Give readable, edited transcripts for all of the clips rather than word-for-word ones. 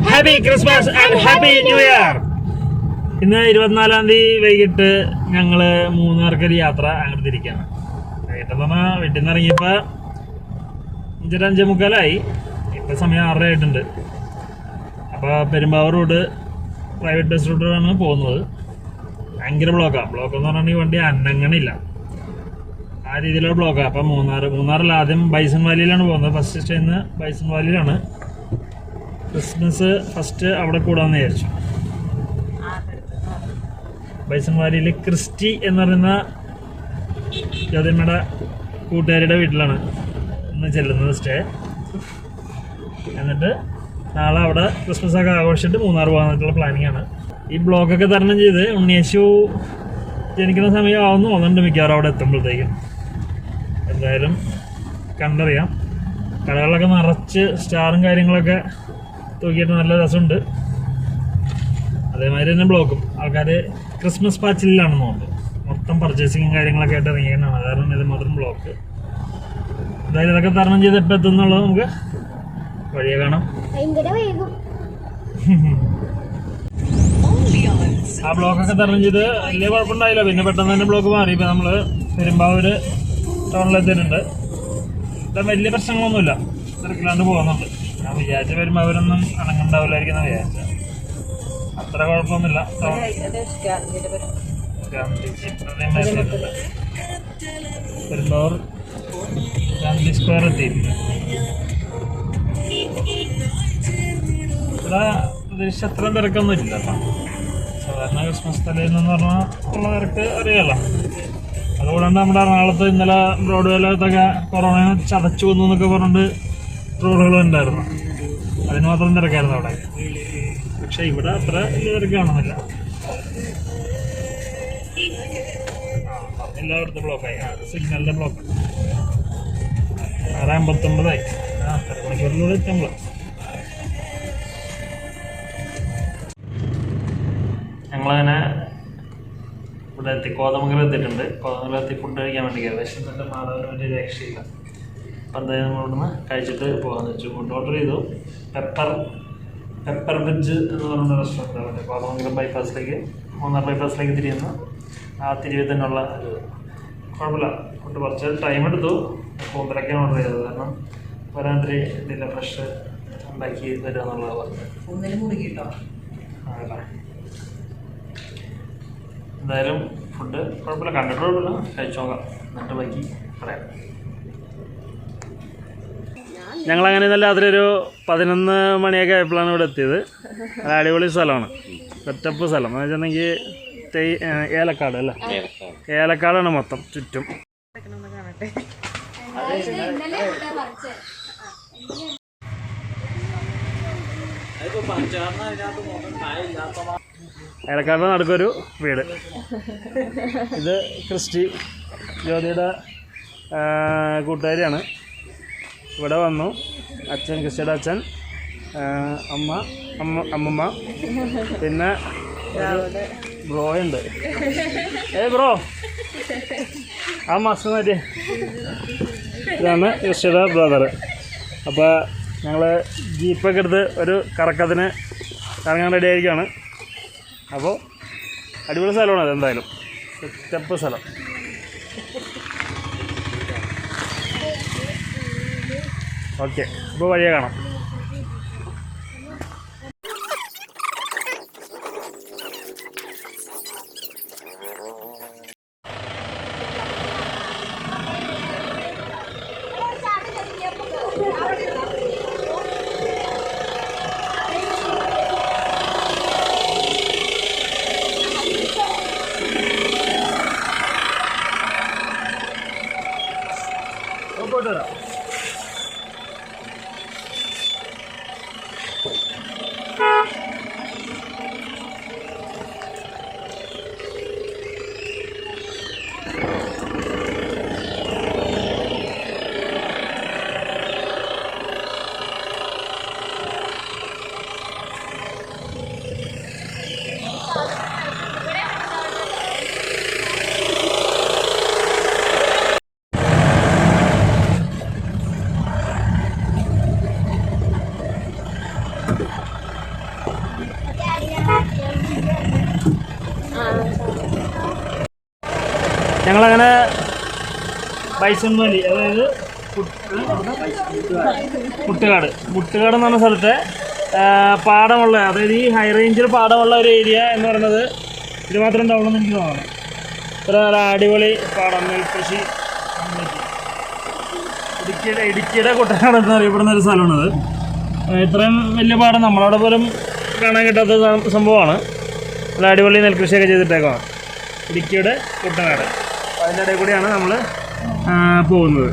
Happy Christmas and happy new year. ഇന്ന് 24-ാം തീയതി വൈകിട്ട് ഞങ്ങള് മൂന്നാർക്കൊരു യാത്ര അങ്ങോട്ട് തിരിക്കാണ്. വൈകിട്ടെന്ന് പറഞ്ഞാൽ വീട്ടിൽ നിന്ന് ഇറങ്ങിയപ്പോ 5:45 ഇപ്പൊ സമയം 6:30 ആയിട്ടുണ്ട്. അപ്പൊ പെരുമ്പാവൂർ റോഡ് പ്രൈവറ്റ് ബസ് റൂട്ടിലാണ് പോകുന്നത്. ഭയങ്കര ബ്ലോക്കാണ്. ബ്ലോക്ക് എന്ന് പറഞ്ഞിട്ടുണ്ടെങ്കിൽ വണ്ടി അനങ്ങണില്ല, ആ രീതിയിലുള്ള ബ്ലോക്കാണ്. അപ്പം മൂന്നാറിൽ ആദ്യം ബൈസൺ വാലിയിലാണ് പോകുന്നത്. ഫസ്റ്റ് സ്റ്റേ ഇന്ന് ബൈസൺ വാലിയിലാണ്. ക്രിസ്മസ് ഫസ്റ്റ് അവിടെ കൂടാമെന്ന് വിചാരിച്ചു. ബൈസൺ വാലിയിൽ ക്രിസ്റ്റി എന്ന് പറയുന്ന ജ്യോതിമ്മയുടെ കൂട്ടുകാരിയുടെ വീട്ടിലാണ് ഇന്ന് ചെല്ലുന്നത് സ്റ്റേ. എന്നിട്ട് നാളെ അവിടെ ക്രിസ്മസ് ഒക്കെ ആഘോഷിച്ചിട്ട് മൂന്നാർ പോകാനായിട്ടുള്ള പ്ലാനിങ് ആണ്. ഈ ബ്ലോക്കൊക്കെ തരണം ചെയ്ത് ഉണ്ണിയേശു ജനിക്കുന്ന സമയം ആവുമെന്ന് തോന്നുന്നുണ്ട് മിക്കവാറും അവിടെ എത്തുമ്പോഴത്തേക്കും. എന്തായാലും കണ്ടറിയാം. കടകളിലൊക്കെ നിറച്ച് സ്റ്റാറും കാര്യങ്ങളൊക്കെ തൂക്കിയിട്ട് നല്ല രസമുണ്ട്. അതേമാതിരി തന്നെ ബ്ലോക്കും. ആൾക്കാർ ക്രിസ്മസ് പാച്ചിലാണെന്ന് തോന്നുന്നു. മൊത്തം പർച്ചേസിങ്ങും കാര്യങ്ങളൊക്കെ ആയിട്ട് ഇറങ്ങിയാണ്. കാരണം ഇത് മാത്രം ബ്ലോക്ക്. എന്തായാലും ഇതൊക്കെ തരണം ചെയ്ത് എപ്പോൾ എത്തുന്നുള്ളത് നമുക്ക് വഴിയെ കാണാം. ആ ബ്ലോക്കൊക്കെ തരണം ചെയ്ത് വലിയ കുഴപ്പമുണ്ടായില്ല. പിന്നെ പെട്ടെന്ന് തന്നെ ബ്ലോക്ക് മാറി. ഇപ്പം നമ്മൾ പെരുമ്പാവൂര് ടൗണിലെത്തിയിട്ടുണ്ട്. ഇപ്പം വലിയ പ്രശ്നങ്ങളൊന്നുമില്ല, തിരക്കിലാണ്ട് പോകുന്നുണ്ട്. ഞാൻ വിചാരിച്ച പെരുമ്പാവൂരൊന്നും അണങ്ങുണ്ടാവില്ലായിരിക്കും എന്ന് വിചാരിച്ച. അത്ര കുഴപ്പമൊന്നുമില്ല. പെരുമ്പാവൂർ ഗാന്ധി സ്ക്വയർ എത്തിയിട്ടുണ്ട്. ഇവിടെ പ്രതീക്ഷിച്ച അത്രയും തിരക്കൊന്നും ഇല്ല കേട്ടോ. സാധാരണ ക്രിസ്മസ് തലേന്നെന്ന് പറഞ്ഞാൽ ഉള്ള തിരക്ക് അറിയാമല്ലോ. അതുകൂടാണ്ട് നമ്മുടെ എറണാകുളത്ത് ഇന്നലെ ബ്രോഡ് വേലത്തൊക്കെ കൊറോണ ചതച്ചു വന്നു എന്നൊക്കെ പറഞ്ഞിട്ട് ട്രോളുകളുണ്ടായിരുന്നു. അതിന് മാത്രം തിരക്കായിരുന്നു അവിടെ. പക്ഷെ ഇവിടെ അത്ര വലിയ തിരക്ക് കാണുന്നില്ല. എല്ലായിടത്തും ബ്ലോക്കായി. സിഗ്നലിൻ്റെ ബ്ലോക്ക് 6:59 മണിക്കൂറിലൂടെ എത്തുമ്പോൾ. ഞങ്ങളങ്ങനെ ഇവിടെ എത്തി, കോതമംഗലം എത്തിയിട്ടുണ്ട്. കോതമംഗലം എത്തി ഫുഡ് കഴിക്കാൻ വേണ്ടി കയറി. വിശന്നിട്ട് മാധവന് വലിയ രക്ഷയില്ല. അപ്പം എന്തായാലും നമ്മൾ ഇവിടുന്ന് കഴിച്ചിട്ട് പോകാമെന്ന് വെച്ചു. ഫുഡ് ഓർഡർ ചെയ്തു. പെപ്പർ ബ്രിഡ്ജ് എന്ന് പറയുന്ന റെസ്റ്റോറൻറ്റ് ആണ്. കോതമംഗലം ബൈപ്പാസിലേക്ക്, മൂന്നാർ ബൈപ്പാസിലേക്ക് തിരിയുന്ന ആ തിരിവിൽ തന്നെയുള്ള ഒരു കുഴപ്പമില്ല. ഫുഡ് കുറച്ച് ടൈം എടുത്തു. 3:30 ഓർഡർ ചെയ്തത്. കാരണം വരാതിരി ഇതില്ല, ഫ്രഷ് ഉണ്ടാക്കി തരിക എന്നുള്ളത് പറഞ്ഞത്. അതല്ലേ, എന്തായാലും ഫുഡ് കുഴപ്പമില്ല, കണ്ടിട്ട് കുഴപ്പമില്ല. കഴിച്ചു നോക്കാം, എന്നിട്ട് ബാക്കി പറയാം. ഞങ്ങളങ്ങനെ ഇന്നലെ രാത്രി ഒരു 11 മണിയൊക്കെ ആയപ്പോഴാണ് ഇവിടെ എത്തിയത്. അത് അടിപൊളി സ്ഥലമാണ്, സെറ്റപ്പ് സ്ഥലം. എന്ന് വെച്ചിട്ടുണ്ടെങ്കിൽ ഏലക്കാട് അല്ലേ, ഏലക്കാടാണ് മൊത്തം ചുറ്റും. ഏലക്കാടിൻ്റെ നടുക്കൊരു വീട്. ഇത് ക്രിസ്റ്റി ജ്യോതിയുടെ കൂട്ടുകാരിയാണ്. ഇവിടെ വന്നു. അച്ഛൻ, ക്രിസ്റ്റിയുടെ അച്ഛൻ, അമ്മമ്മ, പിന്നെ ബ്രോ ഉണ്ട്. ബ്രോ ആ മാസം മതി. ഇതാണ് ക്രിസ്റ്റിയുടെ ബ്രദർ. അപ്പോൾ ഞങ്ങൾ ജീപ്പൊക്കെ എടുത്ത് ഒരു കറക്കത്തിന് ഇറങ്ങാൻ റെഡി ആയിരിക്കുകയാണ്. അപ്പോൾ അടിപൊളി സ്ഥലമാണ് അത്. എന്തായാലും സെറ്റപ്പ് സ്ഥലം. ഓക്കെ, അപ്പോൾ വഴിയെ കാണാം. ഞങ്ങളങ്ങനെ ബൈസൺ വാലി, അതായത് മുട്ടുകാട് എന്ന് പറഞ്ഞ സ്ഥലത്തെ പാടമുള്ള, അതായത് ഈ ഹൈ റേഞ്ചിൽ പാടമുള്ള ഒരു ഏരിയ എന്ന് പറയുന്നത് ഇത് മാത്രം ഉണ്ടാവുള്ളൂ എന്ന് എനിക്ക് തോന്നുന്നു. ഇത്ര അടിപൊളി പാടം, നെൽകൃഷി. ഇടുക്കിയുടെ കുട്ടനാട് എന്നറിയപ്പെടുന്ന ഒരു സ്ഥലമാണത്. ഇത്രയും വലിയ പാടം നമ്മളവിടെ പോലും കാണാൻ കിട്ടാത്ത സംഭവമാണ്. നല്ല അടിപൊളി നെൽകൃഷിയൊക്കെ ചെയ്തിട്ടേക്കാണ് ഇടുക്കിയുടെ കുട്ടനാട്. അതിൻ്റെ ഇടയിൽ കൂടിയാണ് നമ്മൾ പോകുന്നത്.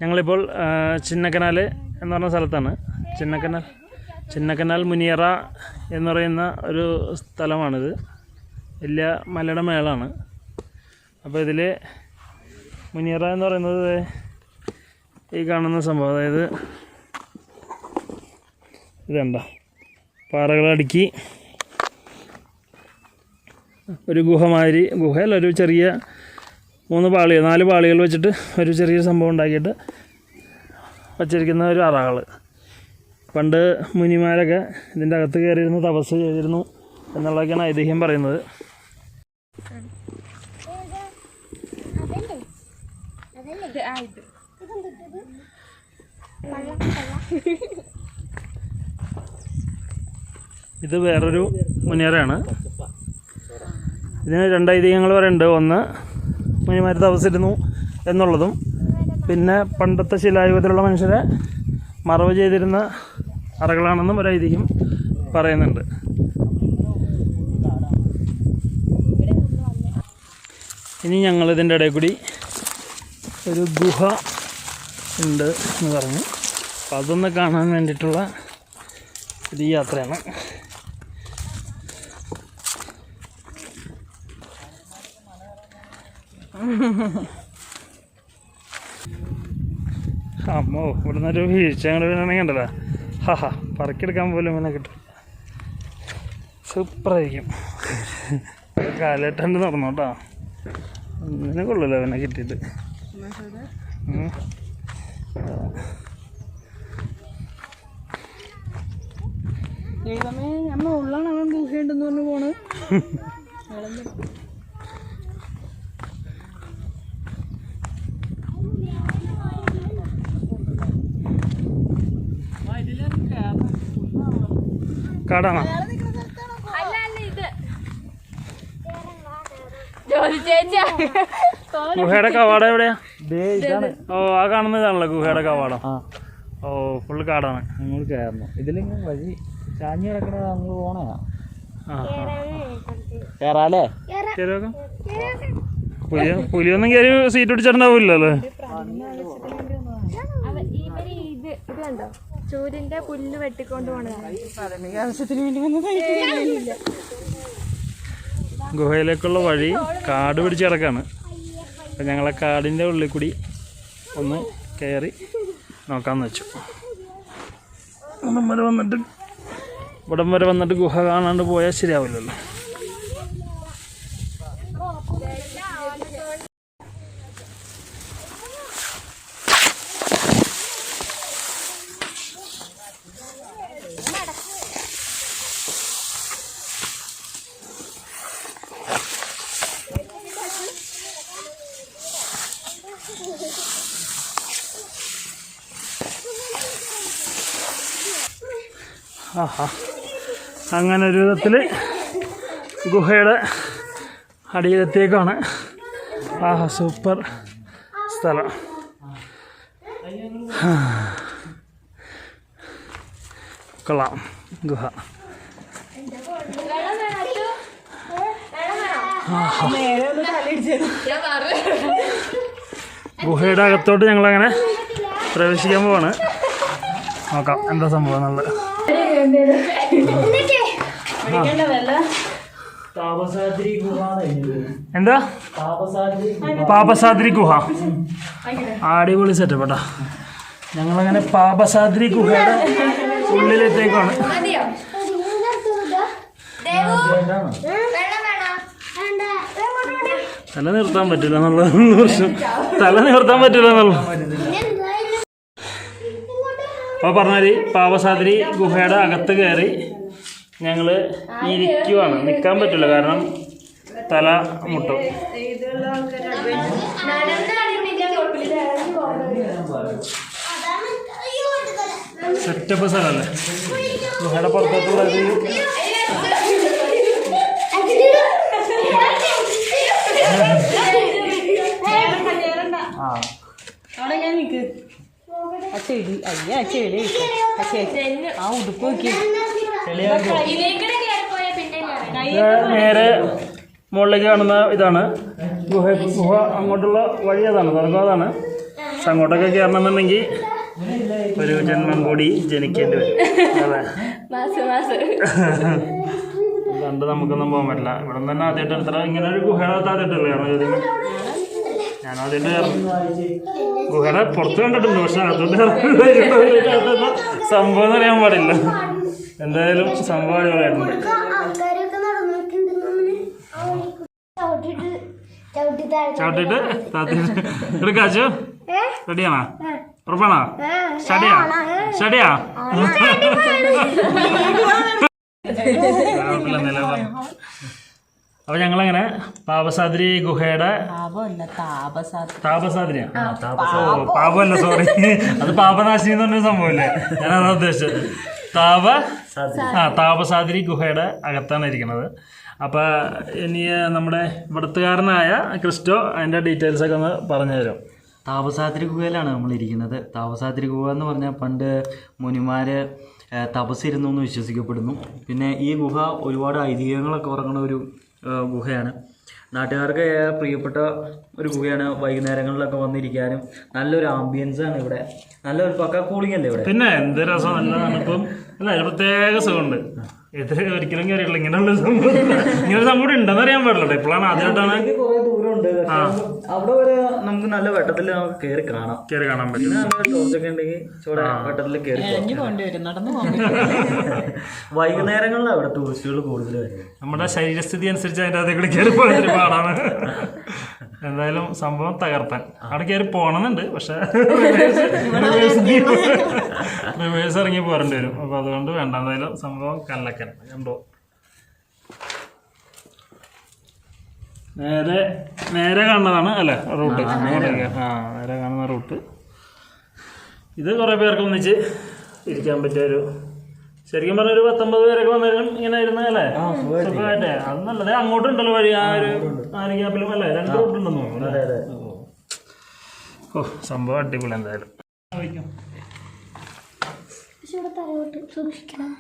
ഞങ്ങളിപ്പോൾ ചിന്നക്കനാൽ എന്ന് പറഞ്ഞ സ്ഥലത്താണ്. ചിന്നക്കനാൽ മുനിയറ എന്ന് പറയുന്ന ഒരു സ്ഥലമാണിത്. വലിയ മലയുടെ മേളാണ്. അപ്പോൾ ഇതിൽ മുനിയറ എന്ന് പറയുന്നത് ഈ കാണുന്ന സംഭവം, അതായത് ഇതെന്താ പാറകളടുക്കി ഒരു ഗുഹമാതിരി, ഗുഹയല്ല, ഒരു ചെറിയ 4 പാളികൾ വെച്ചിട്ട് ഒരു ചെറിയ സംഭവം ഉണ്ടാക്കിയിട്ട് വച്ചിരിക്കുന്ന ഒരു അറകൾ. പണ്ട് മുനിമാരൊക്കെ ഇതിൻ്റെ അകത്ത് കയറിയിരുന്ന് തപസ് ചെയ്തിരുന്നു എന്നുള്ളതൊക്കെയാണ് ഐതിഹ്യം പറയുന്നത്. ഇത് വേറൊരു മുനിയറയാണ്. ഇതിന് 2 ഐതിഹ്യങ്ങൾ പറയുന്നുണ്ട്. ഒന്ന്, മുനിമാർ തപസ്സിരുന്നു എന്നുള്ളതും, പിന്നെ പണ്ടത്തെ ശിലായുഗത്തിലുള്ള മനുഷ്യരെ മറവ് ചെയ്തിരുന്ന അറകളാണെന്നും ഒരു ഐതിഹ്യം പറയുന്നുണ്ട്. ഇനി ഞങ്ങളിതിൻ്റെ ഇടയിൽ കൂടി ഒരു ഗുഹ ഉണ്ട് എന്ന് പറഞ്ഞു. അപ്പോൾ അതൊന്ന് കാണാൻ വേണ്ടിയിട്ടുള്ള ഒരു യാത്രയാണ്. അമ്മോ, ഇവിടെ നിന്നൊരു വീഴ്ച അങ്ങോട്ട് വീണെങ്കിൽ ഉണ്ടല്ലോ, പറക്കിയെടുക്കാൻ പോലും ഇങ്ങനെ കിട്ടും. സൂപ്പറായിരിക്കും. കാലേട്ടണ്ട് നടന്നോട്ടാ, ഒന്നിനെ കൊള്ളല്ലോ അവനെ കിട്ടിയിട്ട്. നമ്മൾ ഉള്ളാണ് അവൻ ഗുഹയുണ്ടെന്ന് പറഞ്ഞു പോണ്. കാടാണോ? ഗുഹയുടെ കവാടം എവിടെയാ? ഓ, ആ കാണുന്നതാണല്ലോ ഗുഹയുടെ കവാടം. ഓ, ഫുള്ള് കാടാണ്. നമ്മൾ കയറണം. ഇതിലിങ്ങനെ വഴി ചാഞ്ഞ് കിടക്കണ നമ്മൾ പോണ കയറാല്ലേ? പുലിയൊന്നും കയറി സീറ്റ് പിടിച്ചിട്ടുണ്ടാവില്ലല്ലോ. ചൂരിന്റെ പുല്ല് വെട്ടിക്കൊണ്ട് ഗുഹയിലേക്കുള്ള വഴി കാട് പിടിച്ച് കിടക്കാണ്. അപ്പം ഞങ്ങളെ കാടിൻ്റെ ഉള്ളിൽ കൂടി ഒന്ന് കയറി നോക്കാമെന്ന് വെച്ചു. ഇവിടം വരെ വന്നിട്ട് ഗുഹ കാണാണ്ട് പോയാൽ ശരിയാവില്ലല്ലോ. അങ്ങനെ ഒരു വിധത്തിൽ ഗുഹയുടെ അടിയിലെത്തിയേക്കാണ്. സൂപ്പർ സ്ഥലം. കൊള്ളാം ഗുഹ. ഗുഹയുടെ അകത്തോട്ട് ഞങ്ങളങ്ങനെ പ്രവേശിക്കാൻ പോവാണ്. നോക്കാം എന്താ സംഭവം എന്നുള്ളത്. താപസാദ്രി ഗുഹ എന്താ പാപസാദ്രി ഗുഹ അടിപൊളി സെറ്റപ്പ് കേട്ടോ. ഞങ്ങളങ്ങനെ പാപസാദ്രി ഗുഹയുടെ ഉള്ളിലെത്തേക്കാണ്. തല നിർത്താൻ പറ്റില്ല എന്നുള്ളത് പ്രശ്നം. തല നിർത്താൻ പറ്റില്ല എന്നുള്ളത്. അപ്പോൾ പറഞ്ഞാൽ പാപസാദ്രി ഗുഹയുടെ അകത്ത് കയറി ഞങ്ങൾ ഇരിക്കുവാണ്. നിൽക്കാൻ പറ്റില്ല, കാരണം തല മുട്ടും. സെറ്റപ്പ് സ്ഥലമല്ലേ ഗുഹയുടെ പുറത്തോട്ടുള്ളത്. അവിടെ ഞാൻ നിൽക്ക്. ആ ചെടി അയ്യ ചെടി ആ ഉടുപ്പ് നോക്കി നേരെ മുകളിലേക്ക് കാണുന്ന ഇതാണ് ഗുഹ. ഗുഹ അങ്ങോട്ടുള്ള വഴി അതാണ്, സ്വർഗം അതാണ്. പക്ഷെ അങ്ങോട്ടൊക്കെ കയറണമെന്നുണ്ടെങ്കിൽ ഒരു ജന്മം കൂടി ജനിക്കേണ്ടി വരും. അതെ, അതുകൊണ്ട് നമുക്കൊന്നും പോകാൻ പറ്റില്ല. ഇവിടെ നിന്ന് തന്നെ ആദ്യമായിട്ട് എടുത്ത ഇങ്ങനെ ഒരു ഗുഹയുടെ ആദ്യമായിട്ടുള്ള ഞാൻ ആദ്യമായിട്ട് ഗുഹയുടെ പുറത്ത് കണ്ടിട്ടുണ്ട്, പക്ഷെ അതുകൊണ്ട് സംഭവം എന്ന് അറിയാൻ പാടില്ല. എന്തായാലും സംഭവം അടിപൊളിയായിട്ടുണ്ട്. ചവിട്ടിട്ട് എടുക്കാച്ചു റെഡിയാണോ? ഉറപ്പാണോ? സ്റ്റഡിയാ സ്റ്റഡിയാ അപ്പൊ ഞങ്ങളങ്ങനെ പാപസാദ്രി ഗുഹയുടെ താപസാദ്രിയാ പാപമല്ല, സോറി, അത് പാപനാശിനി എന്ന് പറഞ്ഞ സംഭവമില്ലേ, ഞാനതാ ഉദ്ദേശിച്ചത്. താപസാദ്രി ഗുഹയുടെ അകത്താണ് ഇരിക്കുന്നത്. അപ്പോൾ ഇനി നമ്മുടെ ഇവിടുത്തുകാരനായ ക്രിസ്റ്റോ അതിൻ്റെ ഡീറ്റെയിൽസൊക്കെ ഒന്ന് പറഞ്ഞു തരും. താപസാദ്രി ഗുഹയിലാണ് നമ്മളിരിക്കുന്നത്. താപസാദ്രി ഗുഹ എന്ന് പറഞ്ഞാൽ പണ്ട് മുനിമാർ തപസ്സിരുന്നു എന്ന് വിശ്വസിക്കപ്പെടുന്നു. പിന്നെ ഈ ഗുഹ ഒരുപാട് ഐതിഹ്യങ്ങളൊക്കെ ഉറങ്ങുന്ന ഒരു ഗുഹയാണ്. നാട്ടുകാർക്ക് ഏറെ പ്രിയപ്പെട്ട ഒരു ഗുഹയാണ്. വൈകുന്നേരങ്ങളിലൊക്കെ വന്നിരിക്കാനും നല്ലൊരു ആംബിയൻസാണ് ഇവിടെ. നല്ലൊരു പക്ക കൂളിംഗ് അല്ലേ ഇവിടെ. പിന്നെ എന്ത് രസം, നല്ല തണുപ്പും അല്ല, ഒരു പ്രത്യേക സുഖമുണ്ട്. ഇത് ഒരിക്കലും കയറിയിട്ടില്ല ഇങ്ങനെയുള്ള സംഭവം. ഇങ്ങനൊരു സംഭവം ഉണ്ടെന്ന് അറിയാൻ പാടില്ല. ഇപ്പോഴാണ് ആദ്യമായിട്ടാണ്. കുറെ ദൂരമുണ്ട്, അവിടെ വരെ നമുക്ക് നല്ല വെട്ടത്തിൽ നമുക്ക് കയറി കാണാൻ പറ്റും. ടോർച്ചൊക്കെ ഉണ്ടെങ്കിൽ വെട്ടത്തിൽ കയറി വൈകുന്നേരങ്ങളിൽ അവിടെ ടൂറിസ്റ്റുകൾ കൂടുതൽ വരും. നമ്മുടെ ശരീരസ്ഥിതി അനുസരിച്ച് അതിൻ്റെ അതേക്കൂടി കയറി പോകാൻ പാടാണ്. എന്തായാലും സംഭവം തകർത്താൻ അവിടെ കയറി പോകണമെന്നുണ്ട്, പക്ഷെ റിവേഴ്സ് ഇറങ്ങി പോരേണ്ടി വരും. അപ്പോൾ അതുകൊണ്ട് വേണ്ട, എന്തായാലും സംഭവം കല്ലക്കൻ കണ്ടോ. നേരെ കാണുന്നതാണ് അല്ലേ റൂട്ട്. നേരെ കാണുന്ന റൂട്ട്. ഇത് കുറേ പേർക്ക് ഒന്നിച്ച് ഇരിക്കാൻ പറ്റിയൊരു, ശരിക്കും പറഞ്ഞ ഒരു 19 പേരൊക്കെ വന്നാലും ഇങ്ങനെ ഇരുന്ന അല്ലേ സുഖമായിട്ടേ. അത് നല്ലത്. അങ്ങോട്ടുണ്ടല്ലോ വഴി, ആ ഒരു ആനഗ്യാപ്പിലും അല്ലേ 2 റൂട്ടുണ്ടെന്ന് തോന്നുന്നു. ഓ സംഭവം അടിപൊളി. എന്തായാലും സൂക്ഷിക്കണം.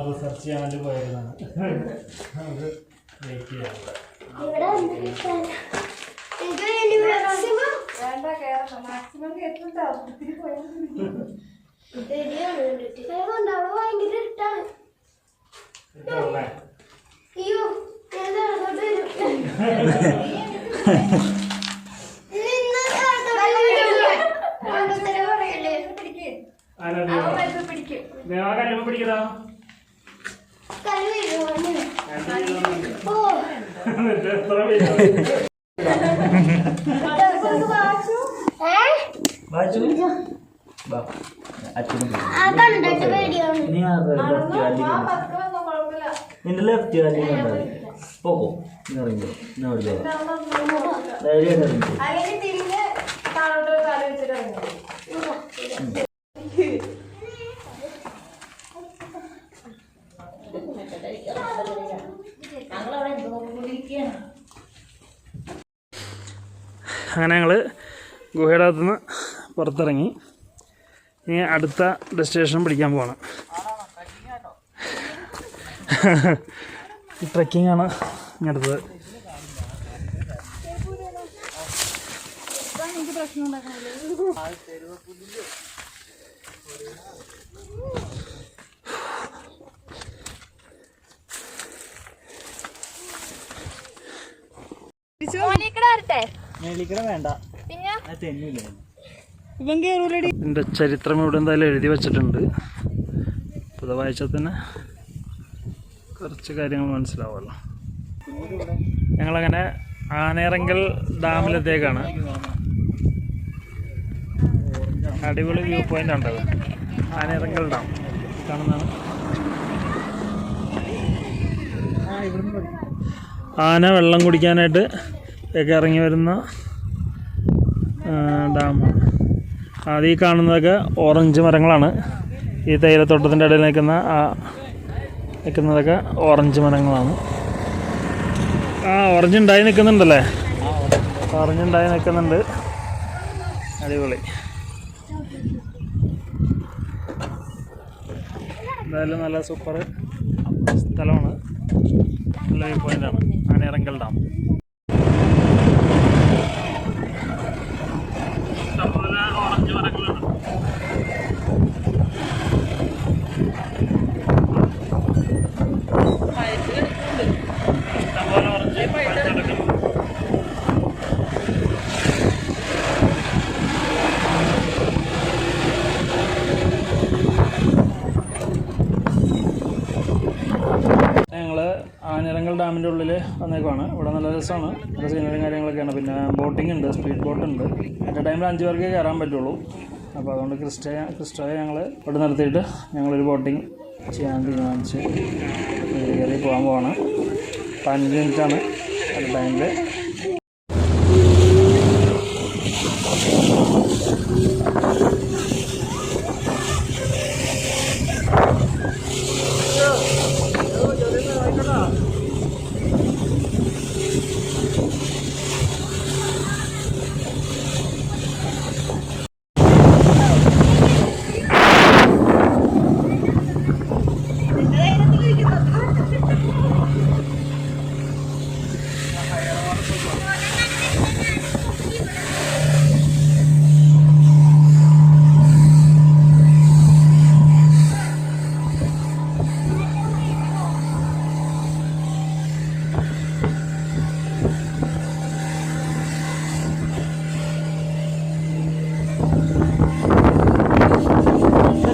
റിസർച്ച് ചെയ്യാൻ വേണ്ടി പോയതാണ്. പിടിക്കടാ നിന്റെ ലെഫ്റ്റ് കാലിൽ പോകോ ഇറങ്ങിയോ എന്നാ വിളിച്ചോ ധൈര്യമായിട്ട് ഇറങ്ങിയോ അല്ലെങ്കിൽ തിരിഞ്ഞ് താഴോട്ട് കാല് വെച്ചിട്ട് ഇറങ്ങി. അങ്ങനെ ഞങ്ങൾ ഗുഹയുടെ അകത്തുനിന്ന് പുറത്തിറങ്ങി. ഇനി അടുത്ത ഡെസ്റ്റിനേഷൻ പിടിക്കാൻ പോകണം. ട്രെക്കിംഗ് ആണ് ഇനി അടുത്തത്. വേണ്ട, ഇതിൻ്റെ ചരിത്രം ഇവിടെ എന്തായാലും എഴുതി വെച്ചിട്ടുണ്ട്. അത് വായിച്ചാൽ തന്നെ കുറച്ച് കാര്യങ്ങൾ മനസ്സിലാവുമല്ലോ. ഞങ്ങളങ്ങനെ ആനയിറങ്കൽ ഡാമിലെത്തേക്കാണ്. അടിപൊളി വ്യൂ പോയിന്റ് ഉണ്ടത്. ആനയിറങ്കൽ ഡാം കാണുന്നതാണ്. ആന വെള്ളം കുടിക്കാനായിട്ട് ഒക്കെ ഇറങ്ങി വരുന്ന ഡാമാണ്. അത് ഈ കാണുന്നതൊക്കെ ഓറഞ്ച് മരങ്ങളാണ്. ഈ തേയിലത്തോട്ടത്തിൻ്റെ ഇടയിൽ നിൽക്കുന്നതൊക്കെ ഓറഞ്ച് മരങ്ങളാണ്. ഓറഞ്ച് ഉണ്ടായി നിൽക്കുന്നുണ്ടല്ലേ, ഓറഞ്ച് ഉണ്ടായി നിൽക്കുന്നുണ്ട്. അടിപൊളി. എന്തായാലും നല്ല സൂപ്പർ സ്ഥലമാണ്. നല്ല വ്യൂ പോയിൻ്റാണ് ആനയിറങ്കൽ ഡാം. ഓറഞ്ച് മരങ്ങളുണ്ട്. ഇഷ്ടംപോലെ ഓറഞ്ച് പഴുത്തെടുക്കുന്നു. ഞങ്ങൾ ആനയിറങ്കൽ ഡാമിൻ്റെ ഉള്ളിൽ വന്നേക്കുവാണ്. ഇവിടെ നല്ല രസമാണ്, നല്ല സീനറിയും കാര്യങ്ങളൊക്കെയാണ്. പിന്നെ ബോട്ടിംഗ് ഉണ്ട്, സ്പീഡ് ബോട്ട് ഉണ്ട്. അറ്റ് ടൈമിൽ 5 പേർക്ക് കയറാൻ പറ്റുള്ളൂ. അപ്പോൾ അതുകൊണ്ട് ക്രിസ്റ്റയെ ഞങ്ങൾ ഇവിടെ നിർത്തിയിട്ട് ഞങ്ങളൊരു ബോട്ടിംഗ് ചെയ്യാൻ തീരുമാനിച്ച് കയറി പോകാൻ പോവാണ്. 15 മിനിറ്റാണ് അറ്റ് ടൈമിൽ.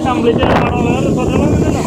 കംപ്ലീറ്റ് ആണോ വേറെ റിസോർട്ടുകളൊന്നുമില്ലല്ലോ?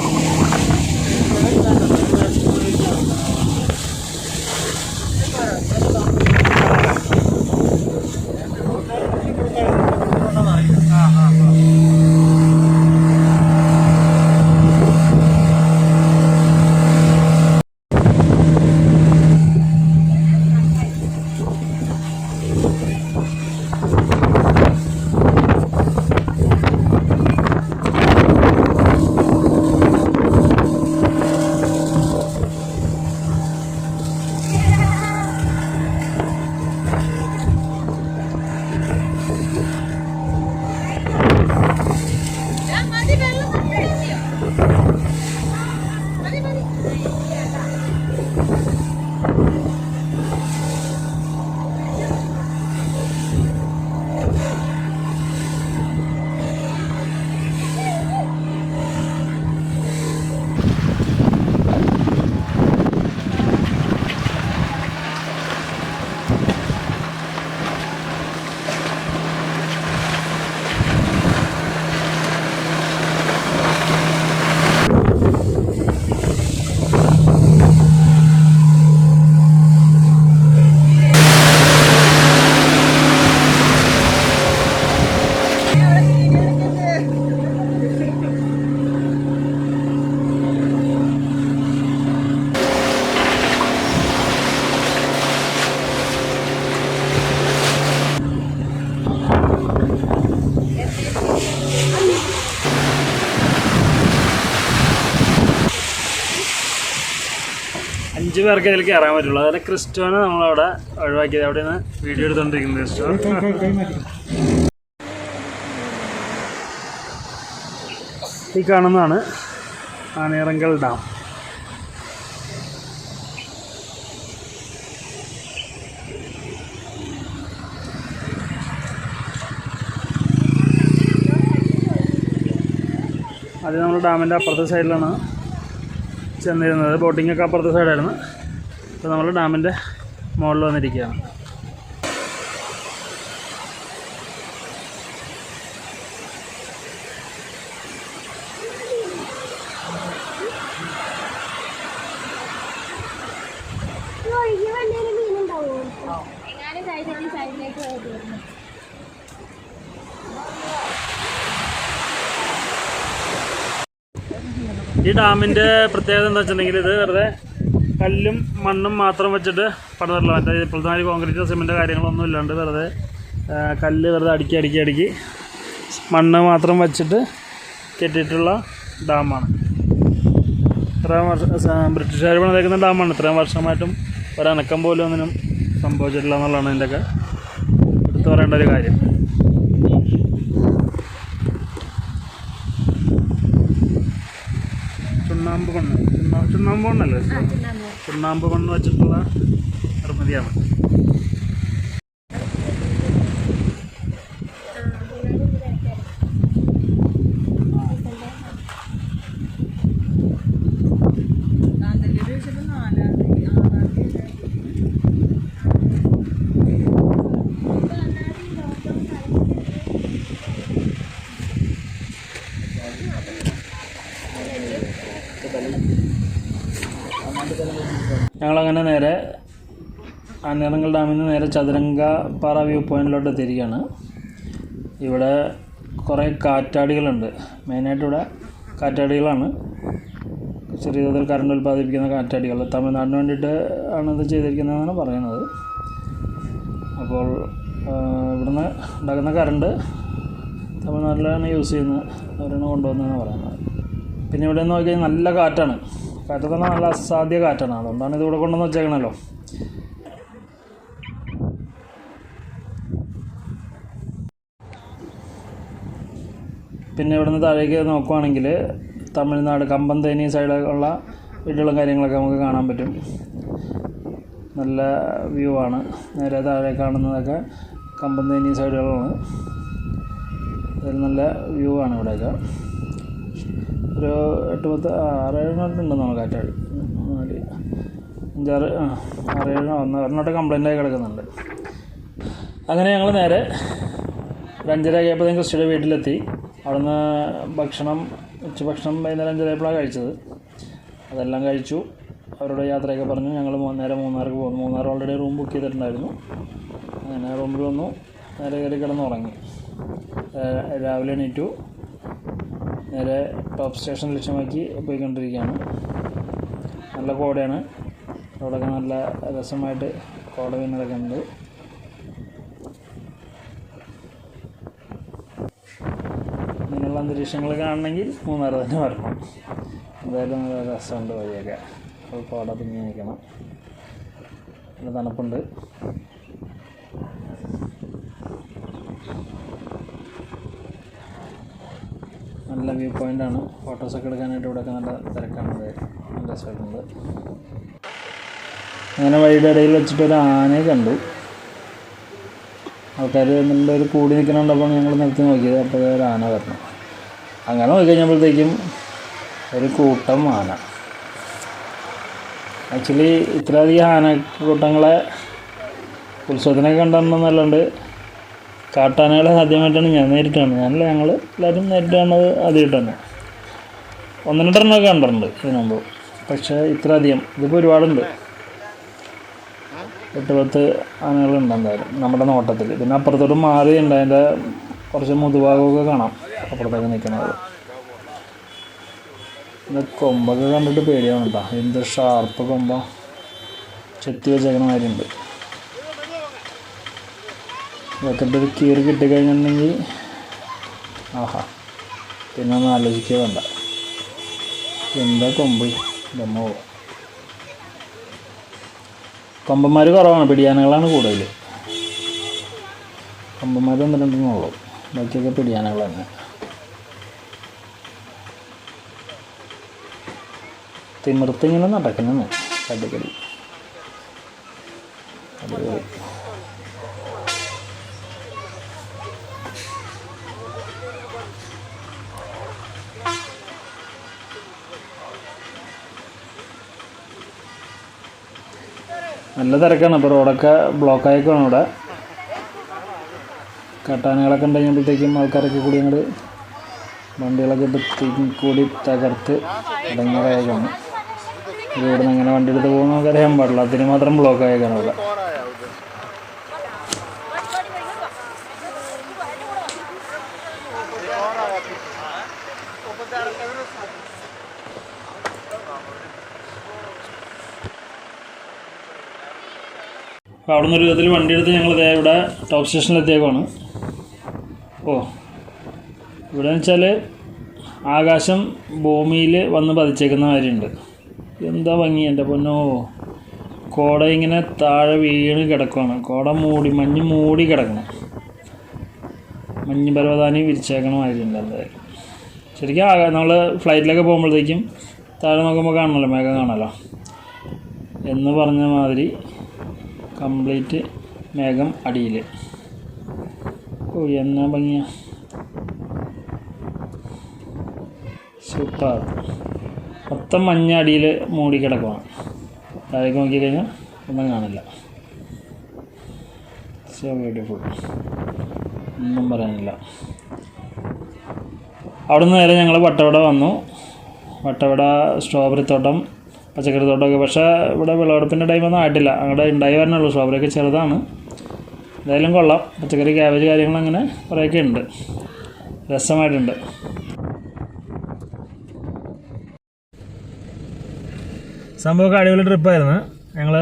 5 പേർക്ക് അതിൽ കയറാൻ പറ്റുള്ളൂ. അതായത് ക്രിസ്റ്റോനെ നമ്മളവിടെ ഒഴിവാക്കിയത്. അവിടെയാണ് വീഡിയോ എടുത്തോണ്ടിരിക്കുന്നത് ക്രിസ്റ്റോ. ഈ കാണുന്നതാണ് ആനയിറങ്കൽ ഡാം. അത് നമ്മൾ ഡാമിൻ്റെ അപ്പുറത്തെ സൈഡിലാണ് ചെന്നിരുന്നത്. ബോട്ടിങ്ങൊക്കെ അപ്പുറത്തെ സൈഡായിരുന്നു. ഇപ്പോൾ നമ്മൾ ഡാമിൻ്റെ മുകളിൽ വന്നിരിക്കുകയാണ്. ഈ ഡാമിൻ്റെ പ്രത്യേകത എന്താ വെച്ചിട്ടുണ്ടെങ്കിൽ ഇത് വെറുതെ കല്ലും മണ്ണും മാത്രം വെച്ചിട്ട് പണിതിട്ടുള്ള, മറ്റേ ഇപ്പോഴത്തെ മാതിരി കോൺക്രീറ്റ് സിമെൻറ്റ് കാര്യങ്ങളൊന്നും ഇല്ലാണ്ട് വെറുതെ കല്ല് വെറുതെ അടുക്കി മണ്ണ് മാത്രം വെച്ചിട്ട് കെട്ടിയിട്ടുള്ള ഡാമാണ്. ഇത്രയും ബ്രിട്ടീഷുകാർ പണിതേക്കുന്ന ഡാമാണ്. ഇത്രയും വർഷമായിട്ടും ഒരനക്കം പോലും ഒന്നിനും സംഭവിച്ചിട്ടില്ല എന്നുള്ളതാണ് ഇതിൻ്റെയൊക്കെ എടുത്തു പറയേണ്ട ഒരു കാര്യം. ചുണ്ണാമ്പ് മണ്ണല്ലേ? ചുണ്ണാമ്പ് മണ്ണ് വെച്ചിട്ടുള്ള നിർമ്മിതിയാണ്. ഞങ്ങളങ്ങനെ നേരെ ആനയിറങ്കൽ ഡാമിൽ നിന്ന് നേരെ ചതുരംഗപ്പാറ വ്യൂ പോയിൻറ്റിലോട്ട് എത്തിയിരിക്കുകയാണ്. ഇവിടെ കുറേ കാറ്റാടികളുണ്ട്. മെയിനായിട്ട് ഇവിടെ കാറ്റാടികളാണ്. ചെറിയ തോതിൽ കറണ്ട് ഉൽപ്പാദിപ്പിക്കുന്ന കാറ്റാടികൾ. തമിഴ്നാടിന് വേണ്ടിയിട്ട് ആണ് ഇത് ചെയ്തിരിക്കുന്നതെന്നാണ് പറയുന്നത്. അപ്പോൾ ഇവിടുന്ന് ഉണ്ടാക്കുന്ന കറണ്ട് തമിഴ്നാട്ടിലാണ് യൂസ് ചെയ്യുന്നത്. അവരാണ് കൊണ്ടുവന്നതെന്നാണ് പറയുന്നത്. പിന്നെ ഇവിടെ നിന്ന് നോക്കിക്കഴിഞ്ഞാൽ നല്ല കാറ്റാണ്. കാറ്റ് തന്നെ നല്ല അസാധ്യ കാറ്റാണ്. അതുകൊണ്ടാണ് ഇതിവിടെ കൊണ്ടുവന്ന് വെച്ചേക്കണല്ലോ. പിന്നെ ഇവിടുന്ന് താഴേക്ക് നോക്കുവാണെങ്കിൽ തമിഴ്നാട് കമ്പന്തേനി സൈഡിലുള്ള വീടുകളും കാര്യങ്ങളൊക്കെ നമുക്ക് കാണാൻ പറ്റും. നല്ല വ്യൂ ആണ്. നേരെ താഴെ കാണുന്നതൊക്കെ കമ്പന്തേനി സൈഡുകളാണ്. അതിൽ നല്ല വ്യൂ ആണ് ഇവിടെയൊക്കെ. ഒരു 8-10-6-7 ഉണ്ടെന്നാണ് കാറ്റാടി. 4-5-6-7 ഒരെണ്ണോട്ട് കംപ്ലൈൻ്റ് ആയി കിടക്കുന്നുണ്ട്. അങ്ങനെ ഞങ്ങൾ നേരെ 5:30 ആയപ്പോഴത്തേക്കും ക്രിസ്റ്റിയുടെ വീട്ടിലെത്തി. അവിടുന്ന് ഉച്ചഭക്ഷണം വൈകുന്നേരം 5:30 കഴിച്ചത്. അതെല്ലാം കഴിച്ചു. അവരോട് യാത്രയൊക്കെ പറഞ്ഞു. ഞങ്ങൾ നേരെ മൂന്നാർക്ക് പോകുന്നു. മൂന്നാർ ഓൾറെഡി റൂം ബുക്ക് ചെയ്തിട്ടുണ്ടായിരുന്നു. അങ്ങനെ റൂമിൽ വന്നു. നേരെ കയറി കിടന്നുറങ്ങി. രാവിലെ എണീറ്റു. നേരെ ടോപ്പ് സ്റ്റേഷൻ ലക്ഷ്യമാക്കി പോയിക്കൊണ്ടിരിക്കുകയാണ്. നല്ല കോടയാണ്. അവിടെയൊക്കെ നല്ല രസമായിട്ട് കോട വീണതൊക്കെ ഉണ്ട്. ഇങ്ങനെയുള്ള അന്തരീക്ഷങ്ങൾ കാണണമെങ്കിൽ മൂന്നാർ തന്നെ വരണം. എന്തായാലും നല്ല രസമുണ്ട് വഴിയൊക്കെ. അപ്പോൾ കോട പിങ്ങി നിൽക്കണം. നല്ല തണുപ്പുണ്ട്. നല്ല വ്യൂ പോയിൻ്റാണ്. ഫോട്ടോസൊക്കെ എടുക്കാനായിട്ട് ഇവിടെയൊക്കെ നല്ല തിരക്കാണ്. നല്ല രസമായിട്ടുണ്ട്. അങ്ങനെ വഴിയുടെ ഇടയിൽ വെച്ചിട്ടൊരു ആനയെ കണ്ടു. ആൾക്കാർ നല്ലൊരു കൂടി നിൽക്കണുണ്ടപ്പോൾ ഞങ്ങൾ നിർത്തി നോക്കിയത്. അപ്പോൾ ഒരു ആന വരണം. അങ്ങനെ നോക്കിക്കഴിഞ്ഞപ്പോഴത്തേക്കും ഒരു കൂട്ടം ആന. ആക്ച്വലി ഇത്രയധികം ആനക്കൂട്ടങ്ങളെ ഉത്സവത്തിനൊക്കെ കണ്ടിട്ടുണ്ടെന്നല്ലാണ്ട് കാട്ടാനകളെ ആദ്യമായിട്ടാണ് ഞാൻ നേരിട്ട് കാണുന്നത്. ഞങ്ങൾ എല്ലാവരും നേരിട്ട് കാണുന്നത് ആദ്യമായിട്ടാണ്. 1-2 എണ്ണമൊക്കെ കണ്ടിട്ടുണ്ട് ഇതിനു മുമ്പ്. പക്ഷേ ഇത്രയധികം ഇതിപ്പോൾ ഒരുപാടുണ്ട്. 8-10 ആനകളുണ്ട് എന്തായാലും നമ്മുടെ നോട്ടത്തിൽ. പിന്നെ അപ്പുറത്തോട്ട് മാറിയുണ്ട്. അതിൻ്റെ കുറച്ച് മുതുഭാഗമൊക്കെ കാണാം അപ്പുറത്തൊക്കെ നിൽക്കുന്നത്. പിന്നെ കൊമ്പൊക്കെ കണ്ടിട്ട് പേടിയാണ് കേട്ടോ. എന്ത് ഷാർപ്പ് കൊമ്പ ചെത്തി വെച്ചേക്കണ മാതിരിയുണ്ട്. ഇതൊക്കെ ഒരു കീറി കിട്ടിക്കഴിഞ്ഞിട്ടുണ്ടെങ്കിൽ ആഹാ പിന്നെ ഒന്ന് ആലോചിക്കുക വേണ്ട. എന്താ കൊമ്പ് ഇതമ്മോ. കൊമ്പന്മാർ കുറവാണ്, പിടിയാനകളാണ് കൂടുതൽ. കൊമ്പന്മാർ 1-2 ഉള്ളൂ, ബാക്കിയൊക്കെ പിടിയാനകൾ തന്നെ. തിമിർത്തിങ്ങനെ നടക്കുന്നു കടിക്കടി. അടിപൊളി. നല്ല തിരക്കാണ് ഇപ്പോൾ, റോഡൊക്കെ ബ്ലോക്കായേക്കാണ് ഇവിടെ. കട്ടാനകളൊക്കെ ഉണ്ടാകുമ്പോഴത്തേക്കും ആൾക്കാരൊക്കെ കൂടി അങ്ങോട്ട് വണ്ടികളൊക്കെ കൂടി തകർത്ത് ഇടങ്ങേറായേക്കാണ്. ഇവിടെ നിന്ന് എങ്ങനെ വണ്ടി എടുത്ത് പോകുന്ന നമുക്കറിയാൻ പാടില്ല, അതിന് മാത്രം ബ്ലോക്കായേക്കാണ് ഇവിടെ. അപ്പോൾ അവിടെ നിന്ന് ഒരു വിധത്തിൽ വണ്ടി എടുത്ത് ഞങ്ങൾ ഇവിടെ ടോപ്പ് സ്റ്റേഷനിലെത്തിയേക്കാണ്. ഇവിടെ വെച്ചാൽ ആകാശം ഭൂമിയിൽ വന്ന് പതിച്ചേക്കുന്ന കാര്യമുണ്ട്. എന്താ ഭംഗി എൻ്റെ പൊന്നോ. കോട ഇങ്ങനെ താഴെ വീണ് കിടക്കുകയാണ്. കോട മഞ്ഞ് മൂടി കിടക്കണം. മഞ്ഞ് പർവ്വതാനി വിരിച്ചേക്കണ മാതിരിയുണ്ട് എന്തായാലും. ശരിക്കും നമ്മൾ ഫ്ലൈറ്റിലൊക്കെ പോകുമ്പോഴത്തേക്കും താഴെ നോക്കുമ്പോൾ കാണണമല്ലോ, മേഘം കാണാമല്ലോ എന്ന് പറഞ്ഞ മാതിരി കംപ്ലീറ്റ് മേഘം അടിയിൽ. എന്നാ ഭംഗിയാ, സൂപ്പർ. മൊത്തം മഞ്ഞ അടിയിൽ മൂടി കിടക്കുകയാണ്. താഴേക്ക് നോക്കിക്കഴിഞ്ഞാൽ ഒന്നും കാണില്ല. സോ ബ്യൂട്ടിഫുൾ, ഒന്നും പറയാനില്ല. അവിടെ നിന്ന് നേരെ ഞങ്ങൾ വട്ടവട വന്നു. വട്ടവട സ്ട്രോബെറി തോട്ടം, പച്ചക്കറി തോട്ടമൊക്കെ. പക്ഷേ ഇവിടെ വിളവെടുപ്പിൻ്റെ ടൈമൊന്നും ആയിട്ടില്ല, അങ്ങോട്ട് ഉണ്ടായി വരണുള്ളൂ. സ്ട്രോബെറിയൊക്കെ ചെറുതാണ്. എന്തായാലും കൊള്ളാം. പച്ചക്കറി, ക്യാബേജ് കാര്യങ്ങൾ അങ്ങനെ കുറേയൊക്കെ ഉണ്ട്, രസമായിട്ടുണ്ട്. സംഭവമൊക്കെ അടിപൊളി ട്രിപ്പായിരുന്നു. ഞങ്ങൾ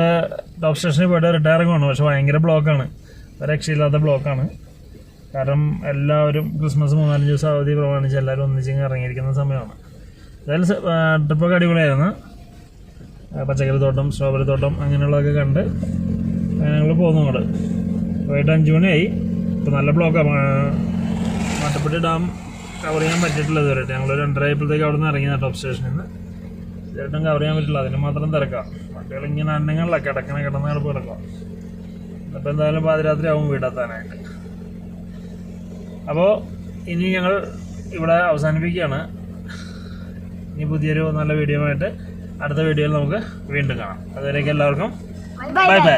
ടോപ്പ് സ്റ്റേഷനിൽ പോയിട്ട് റിട്ടയറിങ് വന്നു. പക്ഷേ ഭയങ്കര ബ്ലോക്കാണ്, രക്ഷയില്ലാത്ത ബ്ലോക്കാണ്. കാരണം എല്ലാവരും ക്രിസ്മസ് 3-4 ദിവസം അവധി പ്രമാണിച്ച് എല്ലാവരും ഒന്നിച്ചിങ്ങ് ഇറങ്ങിയിരിക്കുന്ന സമയമാണ്. എന്തായാലും ട്രിപ്പൊക്കെ അടിപൊളിയായിരുന്നു. പച്ചക്കറി തോട്ടം, സ്ട്രോബെറി തോട്ടം അങ്ങനെയുള്ളതൊക്കെ കണ്ട് ഞങ്ങൾ പോന്നു. അങ്ങോട്ട് പോയിട്ട് 5 മണിയായി. ഇപ്പോൾ നല്ല ബ്ലോക്കാണ്. മാട്ടുപ്പെട്ടി ഡാം കവർ ചെയ്യാൻ പറ്റിയിട്ടില്ല ഇതുവരെ. ഞങ്ങൾ 2:30 ആയപ്പോഴത്തേക്ക് അവിടെ നിന്ന് ഇറങ്ങിയതാണ് ടോപ്പ് സ്റ്റേഷനിൽ നിന്ന്. ചേട്ടൻ കവർ ചെയ്യാൻ പറ്റില്ല, അതിന് മാത്രം തിരക്കാം. വണ്ടികൾ ഇങ്ങനെ അന്നങ്ങളില്ല, കിടന്ന് കിടപ്പ് കിടക്കാം. അപ്പോൾ എന്തായാലും പാതിരാത്രി ആവും വീടെത്താനായിട്ട്. അപ്പോൾ ഇനി ഞങ്ങൾ ഇവിടെ അവസാനിപ്പിക്കുകയാണ്. ഇനി പുതിയൊരു നല്ല വീഡിയോ ആയിട്ട് അടുത്ത വീഡിയോയിൽ നമുക്ക് വീണ്ടും കാണാം. അതുവരേക്കും എല്ലാവർക്കും ബൈ ബൈ.